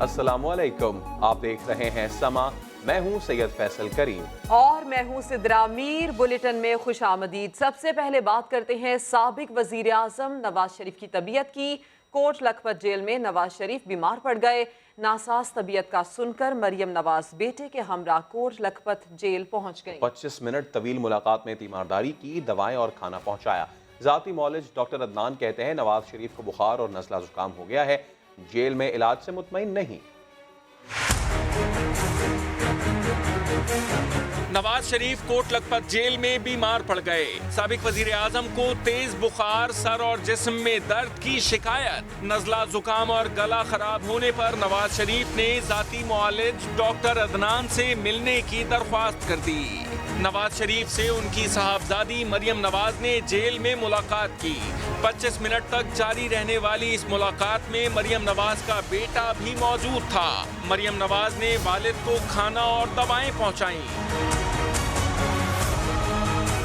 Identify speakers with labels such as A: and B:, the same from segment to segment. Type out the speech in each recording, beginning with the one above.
A: السلام علیکم، آپ دیکھ رہے ہیں سما، میں ہوں سید فیصل کریم
B: اور میں ہوں سدرا میر۔ بلیٹن میں خوش آمدید۔ سب سے پہلے بات کرتے ہیں سابق وزیر اعظم نواز شریف کی طبیعت کی۔ کوٹ لکھپت جیل میں نواز شریف بیمار پڑ گئے۔ ناساز طبیعت کا سن کر مریم نواز بیٹے کے ہمراہ کوٹ لکھپت جیل پہنچ گئی۔
A: 25 منٹ طویل ملاقات میں تیمارداری کی، دوائیں اور کھانا پہنچایا۔ ذاتی معالج ڈاکٹر عدنان کہتے ہیں نواز شریف کو بخار اور نزلہ زکام ہو گیا ہے، جیل میں علاج سے مطمئن نہیں۔
C: نواز شریف کوٹ لکھپت جیل میں بیمار پڑ گئے۔ سابق وزیر اعظم کو تیز بخار، سر اور جسم میں درد کی شکایت، نزلہ زکام اور گلا خراب ہونے پر نواز شریف نے ذاتی معالج ڈاکٹر عدنان سے ملنے کی درخواست کر دی۔ نواز شریف سے ان کی صاحبزادی مریم نواز نے جیل میں ملاقات کی۔ 25 منٹ تک جاری رہنے والی اس ملاقات میں مریم نواز کا بیٹا بھی موجود تھا۔ مریم نواز نے والد کو کھانا اور دوائیں پہنچائیں۔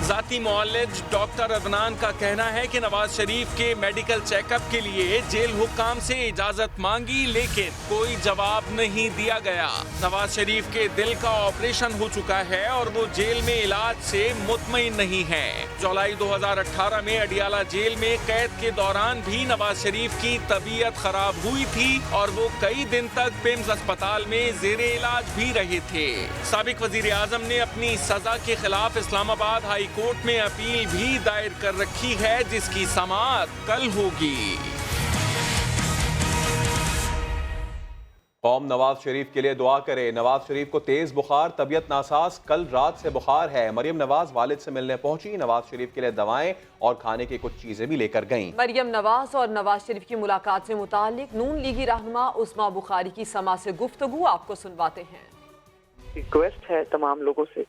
C: ذاتی معالج ڈاکٹر عدنان کا کہنا ہے کہ نواز شریف کے میڈیکل چیک اپ کے لیے جیل حکام سے اجازت مانگی لیکن کوئی جواب نہیں دیا گیا۔ نواز شریف کے دل کا آپریشن ہو چکا ہے اور وہ جیل میں علاج سے مطمئن نہیں ہے۔ جولائی 2018 میں اڈیالہ جیل میں قید کے دوران بھی نواز شریف کی طبیعت خراب ہوئی تھی اور وہ کئی دن تک پیمز اسپتال میں زیر علاج بھی رہے تھے۔ سابق وزیر اعظم نے اپنی سزا کے خلاف اسلام آباد ہائی کورٹ میں اپیل بھی دائر کر رکھی ہے جس کی سماعت کل ہوگی۔
A: قوم نواز شریف کے لیے دعا کرے۔ نواز شریف کو تیز بخار، طبیعت ناساز، کل رات سے بخار ہے۔ مریم نواز والد سے ملنے پہنچی، نواز شریف کے لیے دوائیں اور کھانے کی کچھ چیزیں بھی لے کر گئیں۔
B: مریم نواز اور نواز شریف کی ملاقات سے متعلق نون لیگی رہنما عثما بخاری کی سما سے گفتگو آپ کو سنواتے ہیں۔
D: ریکویسٹ ہے تمام لوگوں سے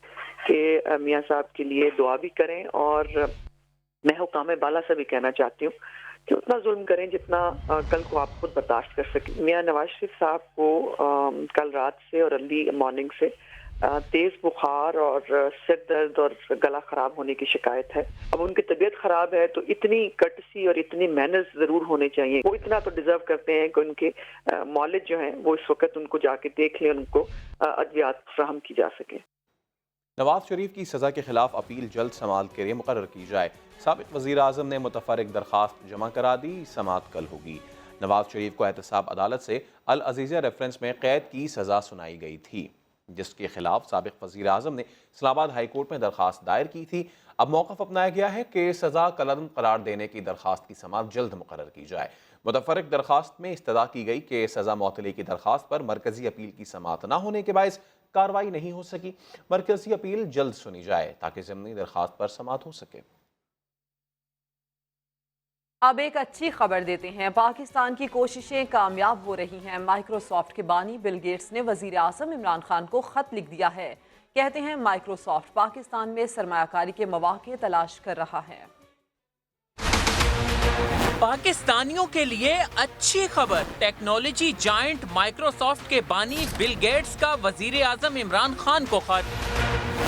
D: کہ میاں صاحب کے لیے دعا بھی کریں، اور میں حکام بالا سے بھی کہنا چاہتی ہوں کہ اتنا ظلم کریں جتنا کل کو آپ خود برداشت کر سکیں۔ میاں نواز شریف صاحب کو کل رات سے اور ارلی مارننگ سے تیز بخار اور سر درد اور گلا خراب ہونے کی شکایت ہے۔ اب ان کی طبیعت خراب ہے تو اتنی کٹسی اور اتنی مینرز ضرور ہونے چاہیے۔ وہ اتنا تو ڈیزرو کرتے ہیں کہ ان کے معالج جو ہیں وہ اس وقت ان کو جا کے دیکھ لیں، ان کو ادویات فراہم کی جا سکے۔
A: نواز شریف کی سزا کے خلاف اپیل جلد سماعت کے لیے مقرر کی جائے۔ سابق وزیر اعظم نے متفرق درخواست جمع کرا دی، سماعت کل ہوگی۔ نواز شریف کو احتساب عدالت سے العزیزیہ ریفرنس میں قید کی سزا سنائی گئی تھی، جس کے خلاف سابق وزیر اعظم نے اسلام آباد ہائی کورٹ میں درخواست دائر کی تھی۔ اب موقف اپنایا گیا ہے کہ سزا کالعدم قرار دینے کی درخواست کی سماعت جلد مقرر کی جائے۔ متفرق درخواست میں استدعا کی گئی کہ سزا معطلی کی درخواست پر مرکزی اپیل کی سماعت نہ ہونے کے باعث کارروائی نہیں ہو سکی۔ مرکزی اپیل جلد سنی جائے تاکہ ضمنی درخواست پر سماعت ہو سکے۔
B: اب ایک اچھی خبر دیتے ہیں۔ پاکستان کی کوششیں کامیاب ہو رہی ہیں۔ مائیکروسافٹ کے بانی بل گیٹس نے وزیر اعظم عمران خان کو خط لکھ دیا ہے۔ کہتے ہیں مائیکروسافٹ پاکستان میں سرمایہ کاری کے مواقع تلاش کر رہا ہے۔
E: پاکستانیوں کے لیے اچھی خبر، ٹیکنالوجی جائنٹ مائیکروسافٹ کے بانی بل گیٹس کا وزیر اعظم عمران خان کو خط۔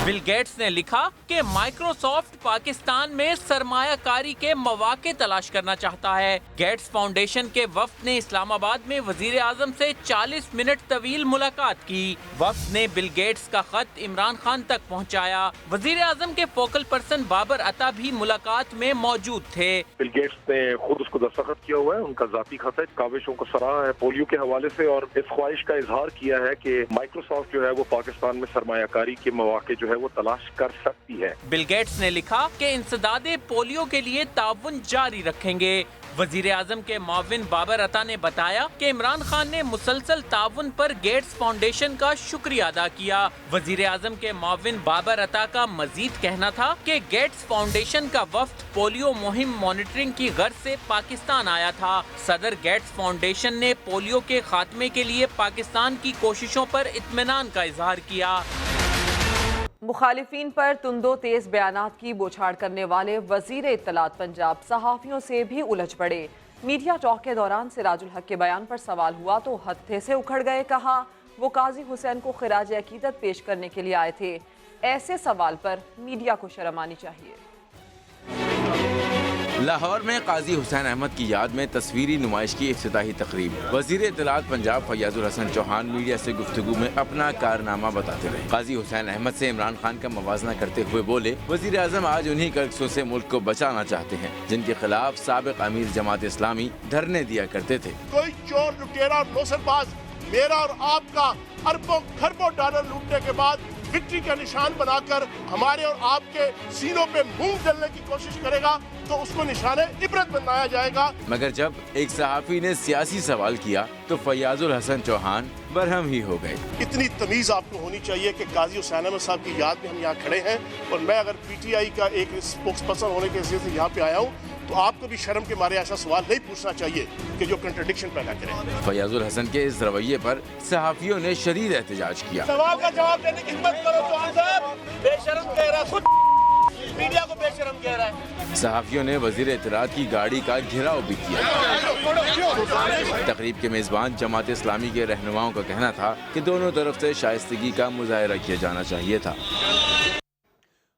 E: بل گیٹس نے لکھا کہ مائیکروسافٹ پاکستان میں سرمایہ کاری کے مواقع تلاش کرنا چاہتا ہے۔ گیٹس فاؤنڈیشن کے وفد نے اسلام آباد میں وزیر اعظم سے 40 منٹ طویل ملاقات کی۔ وفد نے بل گیٹس کا خط عمران خان تک پہنچایا۔ وزیر اعظم کے فوکل پرسن بابر عطا بھی ملاقات میں موجود تھے۔
F: بل گیٹس نے خود اس کو دستخط کیا ہوا ہے، ان کا ذاتی خط ہے، کاوشوں کو سراہا ہے پولیو کے حوالے سے، اور اس خواہش کا اظہار کیا ہے کہ مائیکروسافٹ جو ہے وہ پاکستان میں سرمایہ کاری کے مواقع جو ہے وہ تلاش کر سکتی ہے۔
E: بل گیٹس نے لکھا کہ انسداد پولیو کے لیے تعاون جاری رکھیں گے۔ وزیر اعظم کے معاون بابر عطا نے بتایا کہ عمران خان نے مسلسل تعاون پر گیٹس فاؤنڈیشن کا شکریہ ادا کیا۔ وزیر اعظم کے معاون بابر عطا کا مزید کہنا تھا کہ گیٹس فاؤنڈیشن کا وفد پولیو مہم مانیٹرنگ کی غرض سے پاکستان آیا تھا۔ صدر گیٹس فاؤنڈیشن نے پولیو کے خاتمے کے لیے پاکستان کی کوششوں پر اطمینان کا اظہار کیا۔
B: مخالفین پر تندو تیز بیانات کی بوچھاڑ کرنے والے وزیر اطلاعات پنجاب صحافیوں سے بھی الجھ پڑے۔ میڈیا ٹاک کے دوران سراج الحق کے بیان پر سوال ہوا تو ہتھے سے اکھڑ گئے۔ کہا وہ قاضی حسین کو خراج عقیدت پیش کرنے کے لیے آئے تھے۔ ایسے سوال پر میڈیا کو شرم آنی چاہیے۔
G: لاہور میں قاضی حسین احمد کی یاد میں تصویری نمائش کی افتتاحی تقریب. وزیر اطلاعات پنجاب فیاض الحسن چوہان میڈیا سے گفتگو میں اپنا کارنامہ بتاتے رہے. قاضی حسین احمد سے عمران خان کا موازنہ کرتے ہوئے بولے, وزیر اعظم آج انہی کرکسوں سے ملک کو بچانا چاہتے ہیں جن کے خلاف سابق امیر جماعت اسلامی دھرنے دیا کرتے تھے.
H: کوئی چور لٹیرا اور نوسر باز میرا اور آپ کا اربوں خربوں ڈالر لوٹنے کے بعد وکٹری کا نشان بنا کر ہمارے اور آپ کے سینوں پہ مونگ ڈلنے کی کوشش کرے گا تو اس کو نشان عبرت بنایا جائے گا.
G: مگر جب ایک صحافی نے سیاسی سوال کیا تو فیاض الحسن چوہان برہم ہی ہو گئے.
H: اتنی تمیز آپ کو ہونی چاہیے کہ قاضی حسین احمد صاحب کی یاد میں ہم یہاں کھڑے ہیں, اور میں اگر پی ٹی آئی کا ایک اسپوکس پرسن ہونے کے حیثیت سے یہاں پہ آیا ہوں تو آپ کو بھی شرم کے مارے ایسا سوال نہیں پوچھنا چاہیے کہ جو کنٹرڈکشن پیدا کرے.
G: فیاض الحسن کے اس رویے پر صحافیوں نے شدید احتجاج کیا.
H: سوال کا جواب دینے کی ہمت کرو چوہان صاحب, بے شرم کہہ رہا ہے, خود میڈیا کو بے شرم کہہ رہا ہے.
G: صحافیوں نے وزیر اطلاعات کی گاڑی کا گھیراؤ بھی کیا. تقریب کے میزبان جماعت اسلامی کے رہنماؤں کا کہنا تھا کہ دونوں طرف سے شائستگی کا مظاہرہ کیا جانا چاہیے تھا.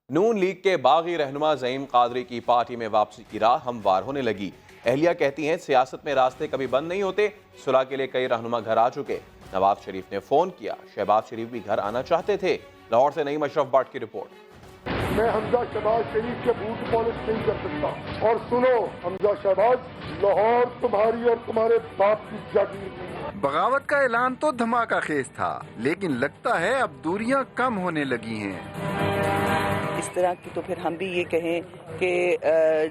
A: نون لیگ کے باغی رہنما زعیم قادری کی پارٹی میں واپسی کی راہ ہموار ہونے لگی. اہلیہ کہتی ہیں سیاست میں راستے کبھی بند نہیں ہوتے. صلح کے لیے کئی رہنما گھر آ چکے. نواز شریف نے فون کیا, شہباز شریف بھی گھر آنا چاہتے تھے. لاہور سے نعیم اشرف بٹ کی رپورٹ.
I: میں حمزہ شہباز شریف کے بوٹ پالش نہیں کر سکتا. اور سنو حمزہ شہباز, لاہور تمہاری اور تمہارے باپ کی جاگیر.
J: بغاوت کا اعلان تو دھماکہ خیز تھا, لیکن لگتا ہے اب دوریاں کم ہونے لگی ہیں.
K: اس طرح کی تو پھر ہم بھی یہ کہیں کہ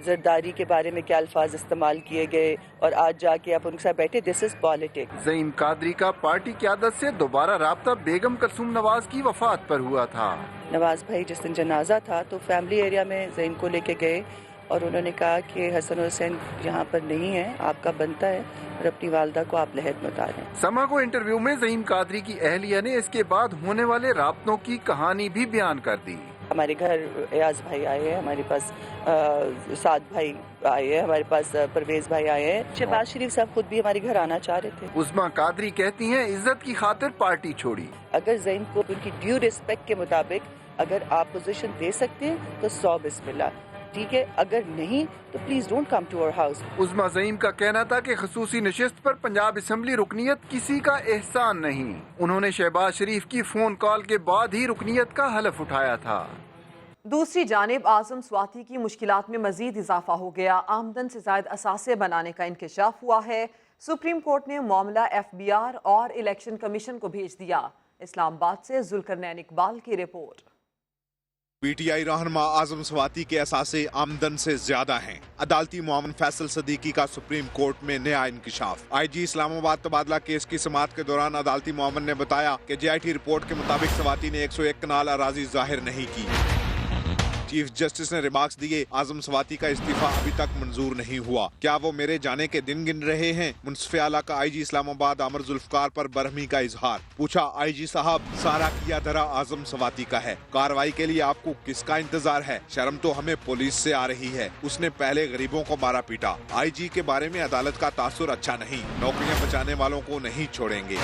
K: زرداری کے بارے میں کیا الفاظ استعمال کیے گئے, اور آج جا کے آپ ان کے ساتھ بیٹھے, دس از پالیٹکس.
J: زعیم قادری کا پارٹی قیادت سے دوبارہ رابطہ بیگم کلثوم نواز کی وفات پر ہوا تھا.
K: نواز بھائی جس دن جنازہ تھا تو فیملی ایریا میں زعیم کو لے کے گئے اور انہوں نے کہا کہ حسن حسین یہاں پر نہیں ہے, آپ کا بنتا ہے اور اپنی والدہ کو آپ لحد میں اتاریں.
J: سما کو انٹرویو میں زعیم قادری کی اہلیہ نے اس کے بعد ہونے والے رابطوں کی کہانی بھی بیان کر دی.
K: ہمارے گھر ایاز بھائی آئے ہیں, ہمارے پاس سعد بھائی آئے ہیں, ہمارے پاس پرویز بھائی آئے ہیں. شہباز شریف صاحب خود بھی ہمارے گھر آنا چاہ رہے تھے.
J: عظما قادری کہتی ہیں عزت کی خاطر پارٹی چھوڑی.
K: اگر زعیم کو ان کی ڈیو ریسپیکٹ کے مطابق اگر آپ پوزیشن دے سکتے ہیں تو 100 بسم اللہ, ٹھیک ہے, اگر نہیں تو پلیز ڈونٹ کم ٹو اور ہاؤس.
J: عظما زعیم کا کہنا تھا کہ خصوصی نشست پر پنجاب اسمبلی رکنیت کسی کا احسان نہیں. انہوں نے شہباز شریف کی فون کال کے بعد ہی رکنیت کا حلف اٹھایا تھا.
B: دوسری جانب اعظم سواتی کی مشکلات میں مزید اضافہ ہو گیا. آمدن سے زائد اثاثے بنانے کا انکشاف ہوا ہے. سپریم کورٹ نے معاملہ FBR اور الیکشن کمیشن کو بھیج دیا. اسلام آباد سے ذوالقرنین اقبال کی رپورٹ.
L: پی ٹی آئی رہنما اعظم سواتی کے اثاثے آمدن سے زیادہ ہیں. عدالتی معاون فیصل صدیقی کا سپریم کورٹ میں نیا انکشاف. IG اسلام آباد تبادلہ کیس کی سماعت کے دوران عدالتی معاون نے بتایا کہ JIT رپورٹ کے مطابق سواتی نے 101 کنال اراضی ظاہر نہیں کی. چیف جسٹس نے ریمارکس دیے, اعظم سواتی کا استعفیٰ ابھی تک منظور نہیں ہوا. کیا وہ میرے جانے کے دن گن رہے ہیں؟ منصف اعلیٰ کا IG اسلام آباد عامر ذوالفقار پر برہمی کا اظہار. پوچھا IG صاحب, سارا کیا دھرا اعظم سواتی کا ہے, کارروائی کے لیے آپ کو کس کا انتظار ہے؟ شرم تو ہمیں پولیس سے آ رہی ہے, اس نے پہلے غریبوں کو مارا پیٹا. IG کے بارے میں عدالت کا تاثر اچھا نہیں, نوکریاں بچانے والوں کو نہیں چھوڑیں گے.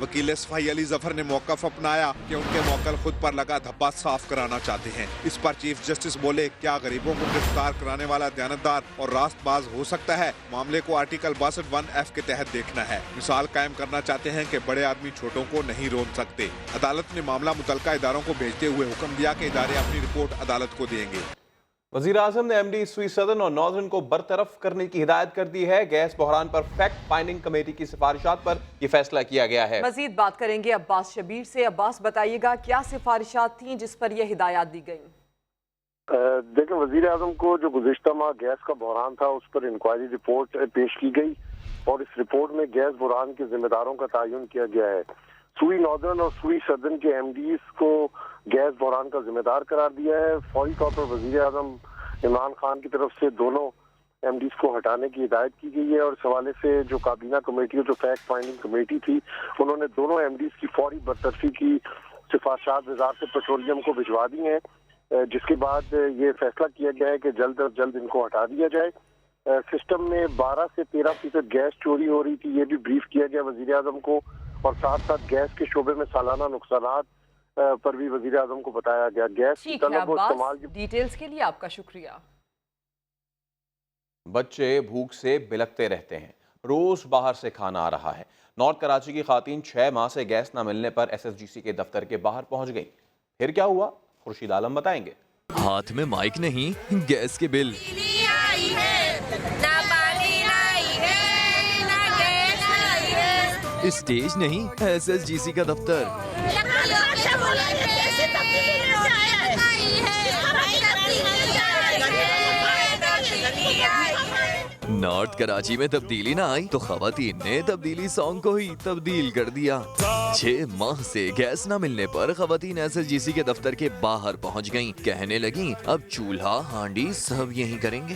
L: وکیل صفائی علی ظفر نے موقف اپنایا کہ ان کے موکل خود پر لگا دھبا صاف کرانا چاہتے ہیں. اس پر چیف جسٹس بولے, کیا غریبوں کو گرفتار کرانے والا دیانتدار اور راست باز ہو سکتا ہے؟ معاملے کو آرٹیکل 62(1)(f) کے تحت دیکھنا ہے. مثال قائم کرنا چاہتے ہیں کہ بڑے آدمی چھوٹوں کو نہیں رون سکتے. عدالت نے معاملہ متعلقہ اداروں کو بھیجتے ہوئے حکم دیا کہ ادارے اپنی رپورٹ عدالت کو دیں گے.
A: وزیر اعظم نے MD سوئی سدرن اور ناظرن کو برطرف کرنے کی ہدایت کر دی ہے. گیس بحران پر فیکٹ فائنڈنگ کمیٹی کی سفارشات پر یہ فیصلہ کیا گیا ہے.
B: مزید بات کریں گے عباس شبیر سے. عباس, بتائیے گا کیا سفارشات تھیں جس پر یہ ہدایات دی گئیں؟
I: دیکھیں, وزیر اعظم کو جو گزشتہ ماہ گیس کا بحران تھا اس پر انکوائری رپورٹ پیش کی گئی اور اس رپورٹ میں گیس بحران کے ذمہ داروں کا تعین کیا گیا ہے. سوئی ناردرن اور سوئی سدرن کے MDs کو گیس بحران کا ذمہ دار قرار دیا ہے. فوری طور پر وزیر اعظم عمران خان کی طرف سے دونوں MDs کو ہٹانے کی ہدایت کی گئی ہے اور اس حوالے سے جو کابینہ کمیٹی اور جو فیکٹ فائنڈنگ کمیٹی تھی انہوں نے دونوں MDs کی فوری برطرفی کی سفارشات وزارت پیٹرولیم کو بھجوا دی ہیں, جس کے بعد یہ فیصلہ کیا گیا ہے کہ جلد از جلد ان کو ہٹا دیا جائے. سسٹم میں 12 سے 13% گیس چوری ہو رہی تھی, یہ بھی بریف کیا گیا وزیر اعظم کو, اور ساتھ ساتھ گیس کے شعبے میں سالانہ نقصانات پر بھی وزیر اعظم کو بتایا گیا. گیس کی طلب و استعمال.
B: ڈیٹیلز کے لیے آپ کا شکریہ.
A: بچے بھوک سے بلکتے رہتے ہیں، روز باہر سے کھانا آ رہا ہے۔ نارتھ کراچی کی خواتین 6 ماہ سے گیس نہ ملنے پر SSGC کے دفتر کے باہر پہنچ گئیں۔ پھر کیا ہوا؟ خورشید عالم بتائیں گے۔
M: ہاتھ میں مائک نہیں، گیس کے بل۔ اسٹیج نہیں، SSGC کا دفتر۔ نارتھ کراچی میں تبدیلی نہ آئی تو خواتین نے تبدیلی سانگ کو ہی تبدیل کر دیا۔ 6 ماہ سے گیس نہ ملنے پر خواتین SSGC کے دفتر کے باہر پہنچ گئیں، کہنے لگیں اب چولہا ہانڈی سب یہی کریں گے۔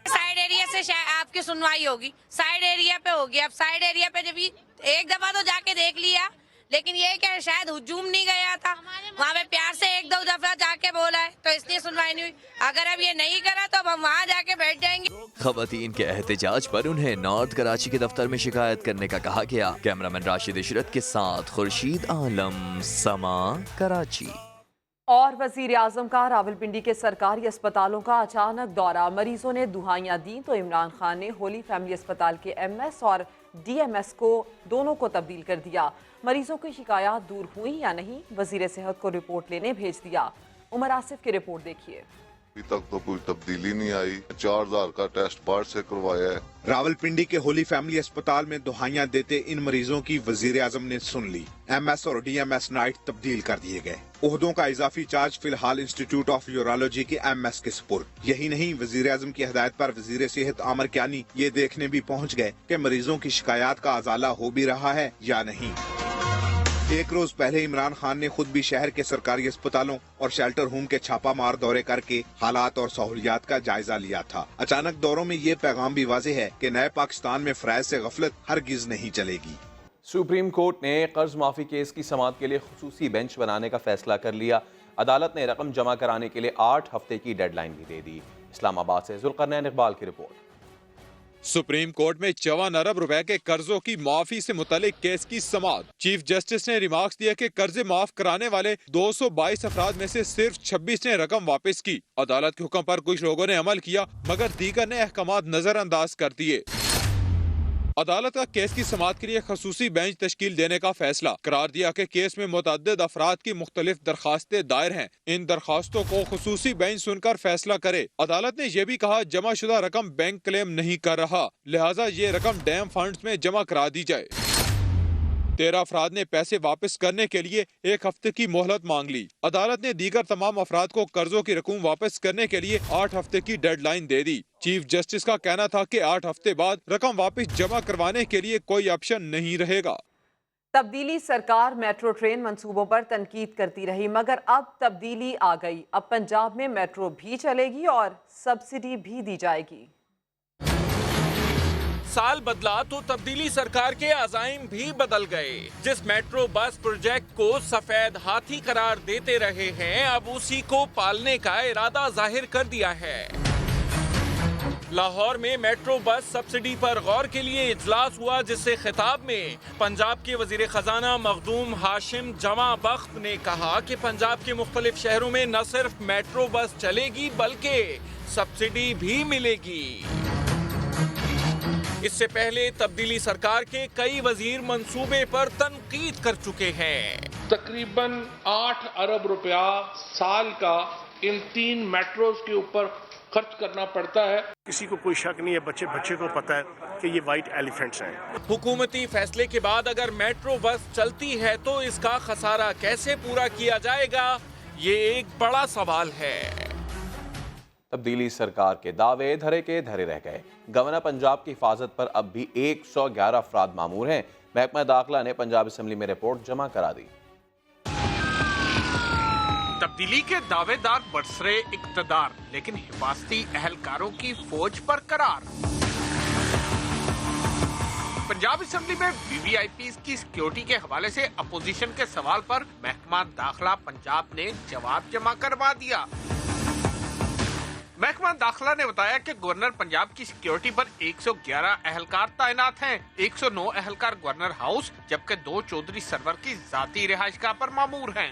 N: سائیڈ ایریا سے آپ کی سنوائی ہوگی، سائیڈ ایریا پہ ہوگی۔ اب سائیڈ ایریا پہ جب ایک دفعہ تو جا کے دیکھ لیا، لیکن یہ کہ شاید ہجوم نہیں گیا تھا، وہاں پہ پیار سے 1-2 دفعہ جا کے بولا ہے تو اس لیے سنوائی نہیں ہوئی۔ اگر اب یہ نہیں کرا تو اب ہم وہاں جا کے بیٹھ جائیں گے۔
M: خواتین کے احتجاج پر انہیں نارتھ کراچی کے دفتر میں شکایت کرنے کا کہا گیا۔ کیمرامین راشد عشرت کے ساتھ خورشید عالم، سما، کراچی۔
B: اور وزیر اعظم کا راولپنڈی کے سرکاری اسپتالوں کا اچانک دورہ، مریضوں نے دہائیاں دیں تو عمران خان نے ہولی فیملی اسپتال کے MS اور DMS کو دونوں کو تبدیل کر دیا۔ مریضوں کی شکایات دور ہوئی یا نہیں، وزیر صحت کو رپورٹ لینے بھیج دیا۔ عمر آصف کی رپورٹ دیکھیے۔
O: ابھی تک تو کوئی تبدیلی نہیں آئی، 4000 کا ٹیسٹ باہر سے کروایا ہے۔
L: راولپنڈی کے ہولی فیملی اسپتال میں دہائیاں دیتے ان مریضوں کی وزیر اعظم نے سن لی۔ MS اور DMS نائٹ تبدیل کر دیے گئے۔ عہدوں کا اضافی چارج فی الحال انسٹیٹیوٹ آف یورالوجی کے MS کے سپرد۔ یہی نہیں، وزیر اعظم کی ہدایت پر وزیر صحت عامر کیانی یہ دیکھنے بھی پہنچ گئے کہ مریضوں کی شکایات کا ازالہ ہو بھی رہا ہے یا نہیں۔ ایک روز پہلے عمران خان نے خود بھی شہر کے سرکاری اسپتالوں اور شیلٹر ہوم کے چھاپا مار دورے کر کے حالات اور سہولیات کا جائزہ لیا تھا۔ اچانک دوروں میں یہ پیغام بھی واضح ہے کہ نئے پاکستان میں فرائض سے غفلت ہرگز نہیں چلے گی۔
A: سپریم کورٹ نے قرض معافی کیس کی سماعت کے لیے خصوصی بینچ بنانے کا فیصلہ کر لیا۔ عدالت نے رقم جمع کرانے کے لیے 8 ہفتے کی ڈیڈ لائن بھی دے دی۔ اسلام آباد سے ذوالقرنین اقبال کی رپورٹ۔
P: سپریم کورٹ میں 54 ارب روپے کے قرضوں کی معافی سے متعلق کیس کی سماعت۔ چیف جسٹس نے ریمارکس دیا کہ قرضے معاف کرانے والے 222 افراد میں سے صرف 26 نے رقم واپس کی۔ عدالت کے حکم پر کچھ لوگوں نے عمل کیا مگر دیگر نے احکامات نظر انداز کر دیے۔ عدالت کا کیس کی سماعت کے لیے خصوصی بینچ تشکیل دینے کا فیصلہ قرار دیا کہ کیس میں متعدد افراد کی مختلف درخواستیں دائر ہیں، ان درخواستوں کو خصوصی بینچ سن کر فیصلہ کرے۔ عدالت نے یہ بھی کہا جمع شدہ رقم بینک کلیم نہیں کر رہا، لہٰذا یہ رقم ڈیم فنڈز میں جمع کرا دی جائے۔ 13 افراد نے پیسے واپس کرنے کے لیے 1 ہفتے کی مہلت مانگ لی۔ عدالت نے دیگر تمام افراد کو قرضوں کی رقم واپس کرنے کے لیے 8 ہفتے کی ڈیڈ لائن دے دی۔ چیف جسٹس کا کہنا تھا کہ 8 ہفتے بعد رقم واپس جمع کروانے کے لیے کوئی آپشن نہیں رہے گا۔
B: تبدیلی سرکار میٹرو ٹرین منصوبوں پر تنقید کرتی رہی مگر اب تبدیلی آ گئی۔ اب پنجاب میں میٹرو بھی چلے گی اور سبسڈی بھی دی جائے گی۔
C: سال بدلا تو تبدیلی سرکار کے عزائم بھی بدل گئے۔ جس میٹرو بس پروجیکٹ کو سفید ہاتھی قرار دیتے رہے ہیں، اب اسی کو پالنے کا ارادہ ظاہر کر دیا ہے۔ لاہور میں میٹرو بس سبسڈی پر غور کے لیے اجلاس ہوا، جس سے خطاب میں پنجاب کے وزیر خزانہ مخدوم ہاشم جمع بخت نے کہا کہ پنجاب کے مختلف شہروں میں نہ صرف میٹرو بس چلے گی بلکہ سبسڈی بھی ملے گی۔ اس سے پہلے تبدیلی سرکار کے کئی وزیر منصوبے پر تنقید کر چکے ہیں۔
Q: تقریباً 8 ارب روپیہ سال کا ان 3 میٹروز کے اوپر خرچ کرنا پڑتا ہے۔
H: کسی کو کوئی شک نہیں ہے، بچے کو پتا ہے کہ یہ وائٹ ایلیفینٹس ہیں۔
C: حکومتی فیصلے کے بعد اگر میٹرو بس چلتی ہے تو اس کا خسارہ کیسے پورا کیا جائے گا، یہ ایک بڑا سوال ہے۔
A: تبدیلی سرکار کے دعوے دھرے کے دھرے رہ گئے۔ گورنر پنجاب کی حفاظت پر اب بھی 111 افراد مامور ہیں۔ محکمہ داخلہ نے پنجاب اسمبلی میں رپورٹ جمع کرا دی۔
R: تبدیلی کے دعوے دار برسرے اقتدار، لیکن حفاظتی اہلکاروں کی فوج پر قرار۔ پنجاب اسمبلی میں VVIPs کی سیکیورٹی کے حوالے سے اپوزیشن کے سوال پر محکمہ داخلہ پنجاب نے جواب جمع کروا دیا۔ محکمہ داخلہ نے بتایا کہ گورنر پنجاب کی سیکیورٹی پر 111 اہلکار تعینات ہیں۔ 109 اہلکار گورنر ہاؤس جبکہ 2 چودھری سرور کی ذاتی رہائش گاہ پر مامور ہیں۔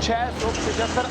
S: 675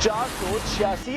S: 486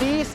S: 30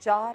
B: 4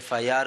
T: FIR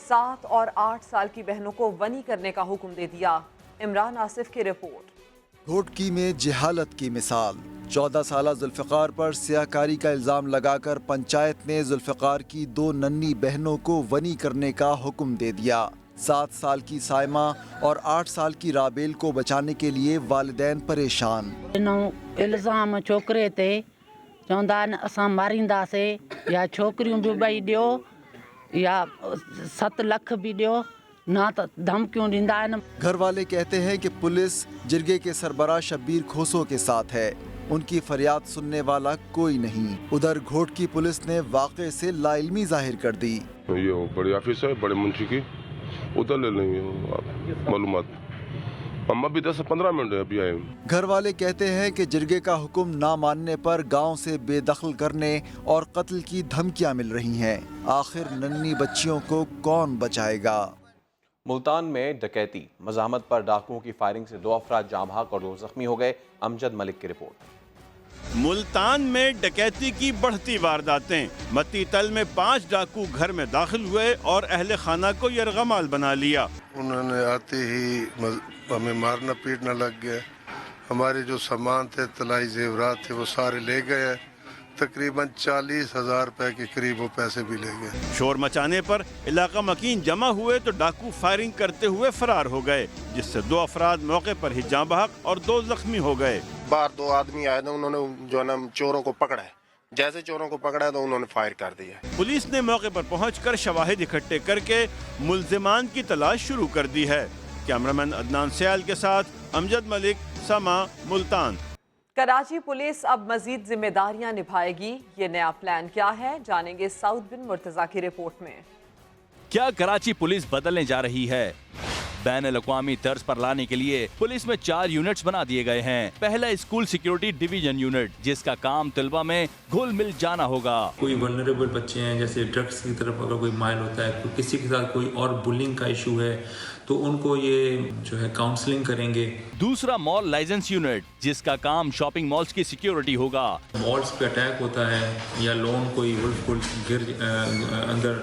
B: 7 اور 8 سال کی بہنوں کو ونی کرنے کا حکم دے دیا۔ عمران آصف کی رپورٹ۔
D: گھوٹکی میں جہالت کی مثال، 14 سالہ ذوالفقار پر سیاہکاری کا الزام لگا کر پنچایت نے ذوالفقار کی 2 ننھی بہنوں کو ونی کرنے کا حکم دے دیا۔ 7 سال کی سائمہ اور 8 سال کی رابیل کو بچانے کے لیے والدین پریشان۔
E: الزام چھوکرے تے چوندا اساں ماریندا سے یا چھوکریوں بھی بھائی دیو یا 7 لکھ بھی دیو، نہ تو دھمکیوں دیندا ہے۔
D: گھر والے کہتے ہیں کہ پولیس جرگے کے سربراہ شبیر کھوسو کے ساتھ ہے، ان کی فریاد سننے والا کوئی نہیں۔ ادھر گھوٹکی پولیس نے واقعے سے لا علمی ظاہر کر دی۔
F: یہ بڑے آفس ہے، بڑے منشی کی، ادھر لے لیں گے معلومات۔ ہم ابھی 10-15 منٹ ابھی آئے۔
D: گھر والے کہتے ہیں کہ جرگے کا حکم نہ ماننے پر گاؤں سے بے دخل کرنے اور قتل کی دھمکیاں مل رہی ہیں۔ آخر ننھی بچیوں کو کون بچائے گا؟
A: ملتان میں ڈکیتی، مزاحمت پر ڈاکوؤں کی فائرنگ سے 2 افراد جاں بحق اور 2 زخمی ہو گئے۔ امجد ملک کی رپورٹ۔
G: ملتان میں ڈکیتی کی بڑھتی وارداتیں، متی تل میں 5 ڈاکو گھر میں داخل ہوئے اور اہل خانہ کو یرغمال بنا لیا۔
K: انہوں نے آتے ہی ہمیں مارنا پیٹنا لگ گیا، ہمارے جو سامان تھے طلائی زیورات تھے وہ سارے لے گئے ہیں، تقریباً 40,000 روپے کے قریب وہ پیسے بھی لے گئے۔
G: شور مچانے پر علاقہ مکین جمع ہوئے تو ڈاکو فائرنگ کرتے ہوئے فرار ہو گئے، جس سے 2 افراد موقع پر ہی جاں بحق اور 2 زخمی ہو گئے۔
U: باہر 2 آدمی آئے تھے، انہوں نے جو ہے نا چوروں کو پکڑا ہے، جیسے چوروں کو پکڑا ہے تو انہوں نے فائر کر دیا۔
G: پولیس نے موقع پر پہنچ کر شواہد اکٹھے کر کے ملزمان کی تلاش شروع کر دی ہے۔ کیمرامین عدنان سیال کے ساتھ امجد ملک، سما، ملتان۔
B: کراچی پولیس اب مزید ذمہ داریاں نبھائے گی، یہ نیا پلان کیا ہے، جانیں گے سعود بن مرتضیٰ کی رپورٹ میں۔
V: کیا کراچی پولیس بدلنے جا رہی ہے؟ بین الاقوامی طرز پر لانے کے لیے پولیس میں 4 یونٹس بنا دیے گئے ہیں۔ پہلا اسکول سیکیورٹی ڈویژن یونٹ، جس کا کام طلبہ میں گھل مل جانا ہوگا۔
W: کوئی ولنریبل بچے ہیں، جیسے ڈرگس کی طرف اگر کوئی مائل ہوتا ہے، کسی کے ساتھ کوئی اور بلنگ کا ایشو ہے تو ان کو یہ جو ہے کاؤنسلنگ کریں گے۔
V: دوسرا مال لائسنس یونٹ، جس کا کام شاپنگ مالز کی سیکیورٹی ہوگا۔
W: مالز پہ اٹیک ہوتا ہے یا لون کوئی اندر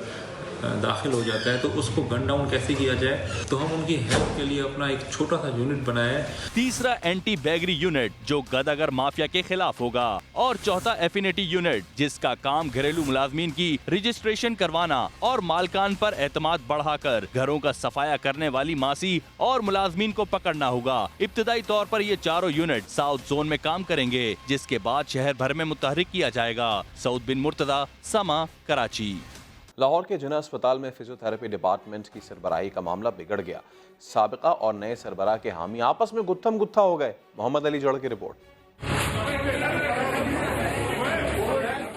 W: داخل ہو جاتا ہے تو اس کو گن ڈاؤن کیسے کیا جائے، تو ہم ان کی ہیلپ کے لیے اپنا ایک چھوٹا سا یونٹ بنایا ہے۔
V: تیسرا اینٹی بیگری یونٹ، جو گداگر مافیا کے خلاف ہوگا، اور چوتھا ایفینٹی یونٹ، جس کا کام گھریلو ملازمین کی رجسٹریشن کروانا اور مالکان پر اعتماد بڑھا کر گھروں کا صفایا کرنے والی ماسی اور ملازمین کو پکڑنا ہوگا۔ ابتدائی طور پر یہ چاروں یونٹ ساؤتھ زون میں کام کریں گے، جس کے بعد شہر بھر میں متحرک کیا جائے گا۔ سعود بن مرتضیٰ، سما، کراچی۔
A: لاہور کے جناح اسپتال میں فزیو تھراپی ڈپارٹمنٹ کی سربراہی کا معاملہ بگڑ گیا۔ سابقہ اور نئے سربراہ کے حامی آپس میں گتھم گتھا ہو گئے۔ محمد علی جوڑ کی رپورٹ۔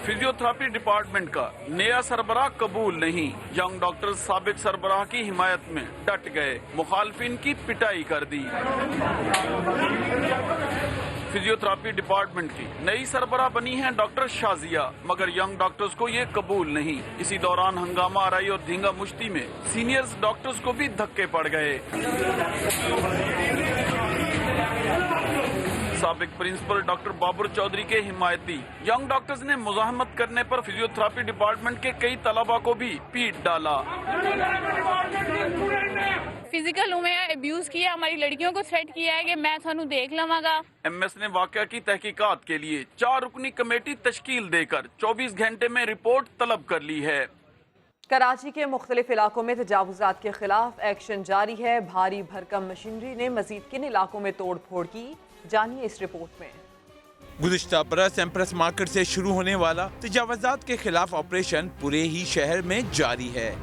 C: فزیو تھراپی ڈپارٹمنٹ کا نیا سربراہ قبول نہیں، ینگ ڈاکٹر سابق سربراہ کی حمایت میں ڈٹ گئے، مخالفین کی پٹائی کر دی۔ فزیو تھراپی ڈپارٹمنٹ کی نئی سربراہ بنی ہیں ڈاکٹر شازیہ، مگر ینگ ڈاکٹرز کو یہ قبول نہیں۔ اسی دوران ہنگامہ آرائی اور دھینگا مشتی میں سینئرز ڈاکٹرز کو بھی دھکے پڑ گئے۔ سابق پرنسپل ڈاکٹر بابر چودھری کے حمایتی ینگ ڈاکٹرز نے مزاحمت کرنے پر فزیو تھراپی ڈپارٹمنٹ کے کئی طلباء کو بھی پیٹ ڈالا۔
X: فزیکل ابیوز کیا، ہماری لڑکیوں کو تھریٹ کیا ہے کہ میں تھانوں دیکھ لواں گا۔
C: ایم ایس نے واقعہ کی تحقیقات کے لیے 4 رکنی کمیٹی تشکیل دے کر 24 گھنٹے میں رپورٹ طلب کر لی ہے۔
B: کراچی کے مختلف علاقوں میں تجاوزات کے خلاف ایکشن جاری ہے۔ بھاری بھرکم مشینری نے مزید کن علاقوں میں توڑ پھوڑ کی، جانیے اس رپورٹ میں۔
Y: گزشتہ برس ایمپریس مارکیٹ سے شروع ہونے والا تجاوزات کے خلاف آپریشن پورے ہی شہر میں جاری ہے۔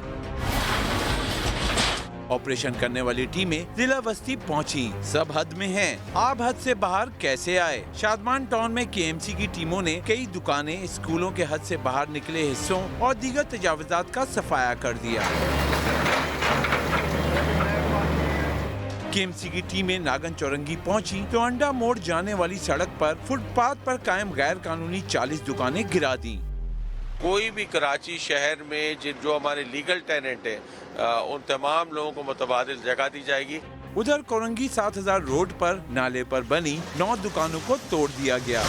Y: آپریشن کرنے والی ٹیمیں ضلع وسطی پہنچی، سب حد میں ہیں، آپ حد سے باہر کیسے آئے؟ شادمان ٹاؤن میں کے ایم سی کی ٹیموں نے کئی دکانیں، اسکولوں کے حد سے باہر نکلے حصوں اور دیگر تجاوزات کا صفایا کر دیا۔ کے ایم سی کی ٹیمیں ناگن چورنگی پہنچی تو انڈا موڑ جانے والی سڑک پر فٹ پاتھ پر قائم غیر قانونی 40 دکانیں گرا دیں۔
Z: کوئی بھی کراچی شہر میں جو ہمارے لیگل ٹیننٹ ہیں ان تمام لوگوں کو متبادل جگہ دی جائے گی۔
Y: ادھر کورنگی 7000 روڈ پر نالے پر بنی 9 دکانوں کو توڑ دیا گیا،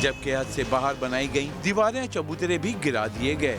Y: جبکہ حد سے باہر بنائی گئی دیواریں چبوترے بھی گرا دیے گئے۔